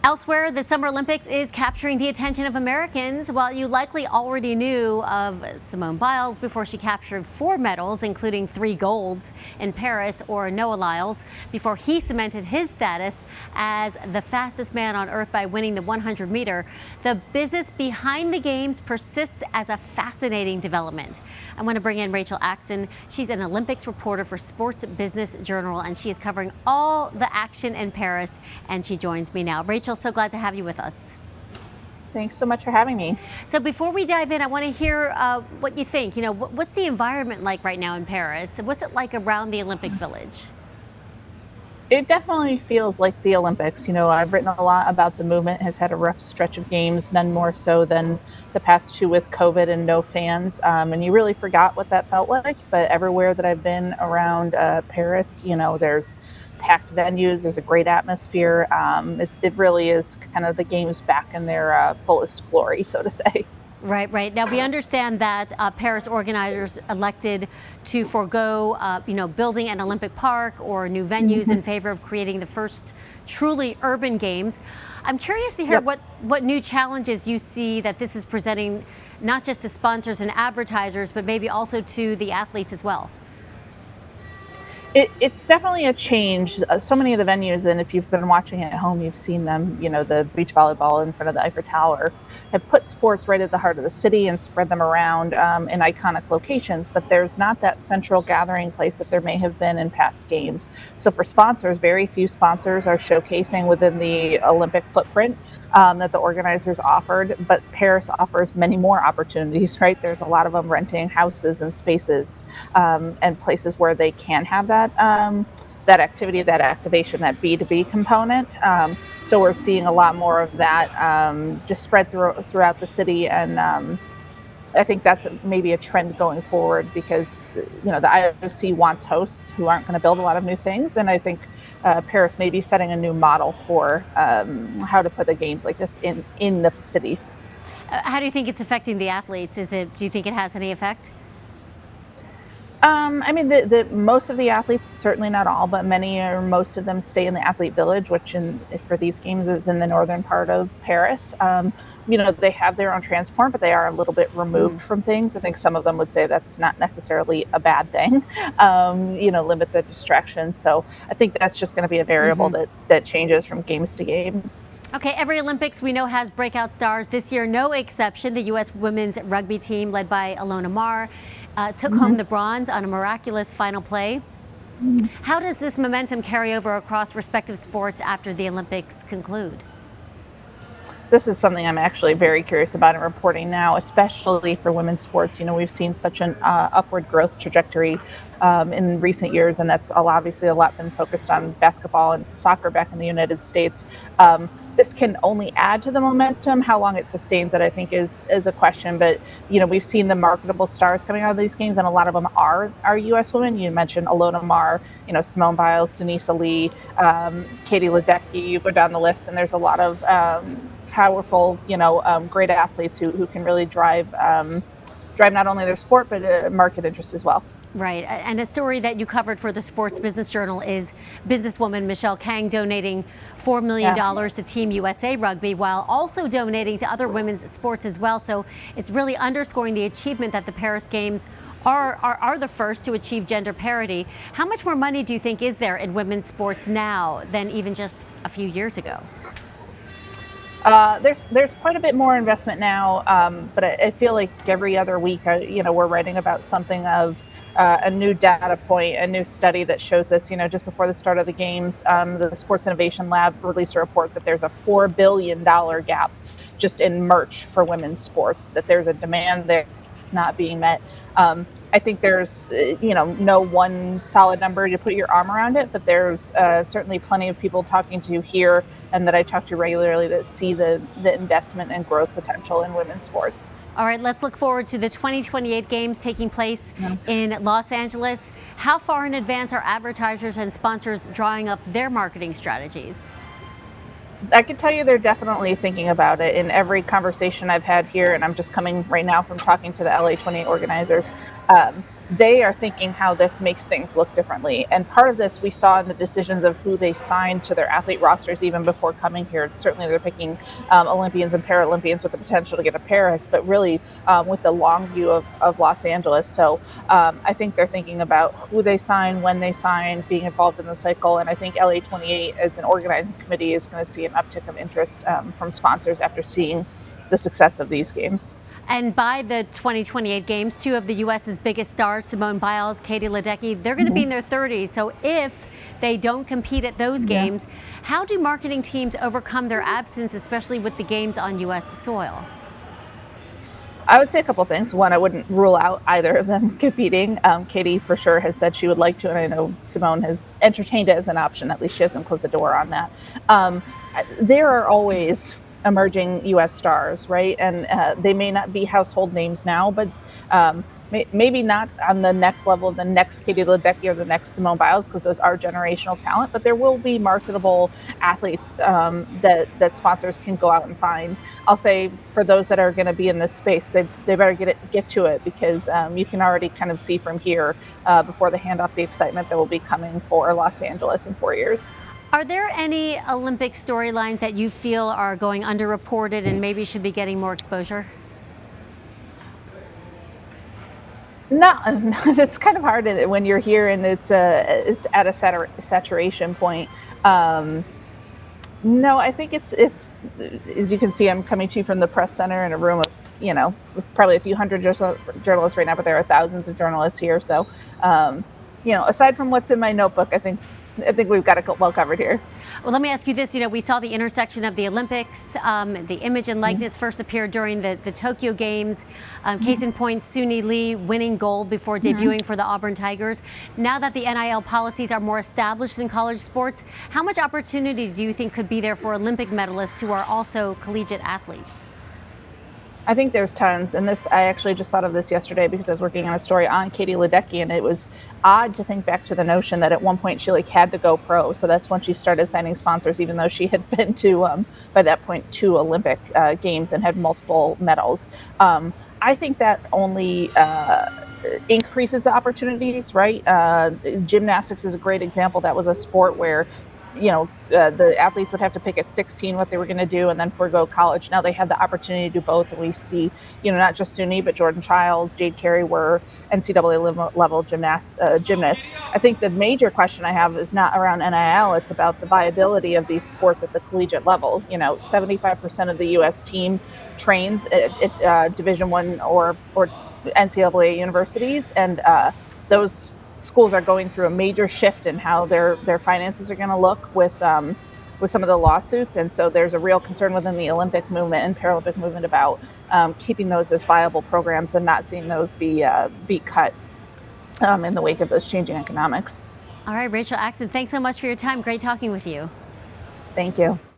Elsewhere, the Summer Olympics is capturing the attention of Americans. While you likely already knew of Simone Biles before she captured 4 medals, including 3 golds in Paris, or Noah Lyles before he cemented his status as the fastest man on Earth by winning the 100-meter, the business behind the games persists as a fascinating development. I want to bring in Rachel Axon. She's an Olympics reporter for Sports Business Journal, and she is covering all the action in Paris, and she joins me now. Rachel, so glad to have you with us. Thanks so much for having me. So before we dive in, I want to hear what you think. What's the environment like right now in Paris? What's it like around the Olympic Village? It definitely feels like the Olympics. I've written a lot about the movement, has had a rough stretch of games, none more so than the past 2 with COVID and no fans. And you really forgot what that felt like. But everywhere that I've been around Paris, there's packed venues, there's a great atmosphere. It really is kind of the games back in their fullest glory, so to say. Right. Now, we understand that Paris organizers elected to forego, building an Olympic park or new venues in favor of creating the first truly urban games. I'm curious to hear what new challenges you see that this is presenting, not just the sponsors and advertisers, but maybe also to the athletes as well. It's definitely a change. So many of the venues, and if you've been watching at home, you've seen them, the beach volleyball in front of the Eiffel Tower, have put sports right at the heart of the city and spread them around in iconic locations, but there's not that central gathering place that there may have been in past games. So for sponsors, very few sponsors are showcasing within the Olympic footprint that the organizers offered, but Paris offers many more opportunities, right? There's a lot of them renting houses and spaces and places where they can have that activity, that activation, that B2B component. So we're seeing a lot more of that just spread throughout the city. And I think that's maybe a trend going forward because, the IOC wants hosts who aren't going to build a lot of new things. And I think Paris may be setting a new model for how to put the games like this in the city. How do you think it's affecting the athletes? Do you think it has any effect? The most of the athletes, certainly not all, but many or most of them stay in the athlete village, which for these games is in the northern part of Paris. They have their own transport, but they are a little bit removed from things. I think some of them would say that's not necessarily a bad thing, limit the distractions. So I think that's just going to be a variable that changes from games to games. Okay, every Olympics we know has breakout stars. This year, no exception. The U.S. women's rugby team, led by Ilona Maher, took home the bronze on a miraculous final play. How does this momentum carry over across respective sports after the Olympics conclude? This is something I'm actually very curious about in reporting now, especially for women's sports. We've seen such an upward growth trajectory in recent years, and that's obviously a lot been focused on basketball and soccer back in the United States. This can only add to the momentum. How long it sustains it, I think, is a question. But we've seen the marketable stars coming out of these games, and a lot of them are U.S. women. You mentioned Ilona Maher, Simone Biles, Sunisa Lee, Katie Ledecky. You go down the list, and there's a lot of powerful, great athletes who can really drive not only their sport but market interest as well. Right. And a story that you covered for the Sports Business Journal is businesswoman Michelle Kang donating $4 million to Team USA Rugby while also donating to other women's sports as well. So it's really underscoring the achievement that the Paris Games are the first to achieve gender parity. How much more money do you think is there in women's sports now than even just a few years ago? There's quite a bit more investment now, but I feel like every other week, we're writing about something of a new data point, a new study that shows this. Just before the start of the games, the Sports Innovation Lab released a report that there's a $4 billion gap just in merch for women's sports, that there's a demand there not being met. I think there's, no one solid number to put your arm around it, but there's certainly plenty of people talking to here and that I talk to regularly that see the investment and growth potential in women's sports. All right, let's look forward to the 2028 games taking place in Los Angeles. How far in advance are advertisers and sponsors drawing up their marketing strategies? I can tell you they're definitely thinking about it. In every conversation I've had here, and I'm just coming right now from talking to the LA 28 organizers, they are thinking how this makes things look differently. And part of this we saw in the decisions of who they signed to their athlete rosters even before coming here. Certainly they're picking Olympians and Paralympians with the potential to get to Paris, but really with the long view of Los Angeles. So I think they're thinking about who they sign, when they sign, being involved in the cycle. And I think LA28 as an organizing committee is going to see an uptick of interest from sponsors after seeing the success of these games. And by the 2028 games, two of the U.S.'s biggest stars, Simone Biles, Katie Ledecky, they're going to be in their 30s. So if they don't compete at those games, how do marketing teams overcome their absence, especially with the games on U.S. soil? I would say a couple things. One, I wouldn't rule out either of them competing. Katie for sure has said she would like to, and I know Simone has entertained it as an option. At least she hasn't closed the door on that. There are always emerging U.S. stars, right? And they may not be household names now, but maybe not on the next level of the next Katie Ledecky or the next Simone Biles, because those are generational talent. But there will be marketable athletes that sponsors can go out and find. I'll say for those that are going to be in this space, they better get to it, because you can already kind of see from here before the handoff the excitement that will be coming for Los Angeles in 4 years. Are there any Olympic storylines that you feel are going underreported and maybe should be getting more exposure? No, it's kind of hard when you're here and it's at a saturation point. No, I think it's as you can see, I'm coming to you from the press center in a room of with probably a few hundred journalists right now, but there are thousands of journalists here. So, aside from what's in my notebook, I think we've got it well covered here. Well, let me ask you this. We saw the intersection of the Olympics. The image and likeness first appeared during the Tokyo Games. Case in point, Suni Lee winning gold before debuting for the Auburn Tigers. Now that the NIL policies are more established in college sports, how much opportunity do you think could be there for Olympic medalists who are also collegiate athletes? I think there's tons, and I actually just thought of this yesterday because I was working on a story on Katie Ledecky, and it was odd to think back to the notion that at one point she had to go pro. So that's when she started signing sponsors, even though she had been to by that point 2 Olympic games and had multiple medals. I think that only increases the opportunities, right? Gymnastics is a great example. That was a sport where the athletes would have to pick at 16 what they were going to do and then forego college. Now they have the opportunity to do both. And we see, not just Suni, but Jordan Childs, Jade Carey were NCAA level gymnasts. I think the major question I have is not around NIL. It's about the viability of these sports at the collegiate level. 75% of the U.S. team trains at Division I or NCAA universities. And those schools are going through a major shift in how their finances are going to look with some of the lawsuits, and so there's a real concern within the Olympic movement and Paralympic movement about keeping those as viable programs and not seeing those be cut in the wake of those changing economics. All right, Rachel Axon, thanks so much for your time. Great talking with you. Thank you.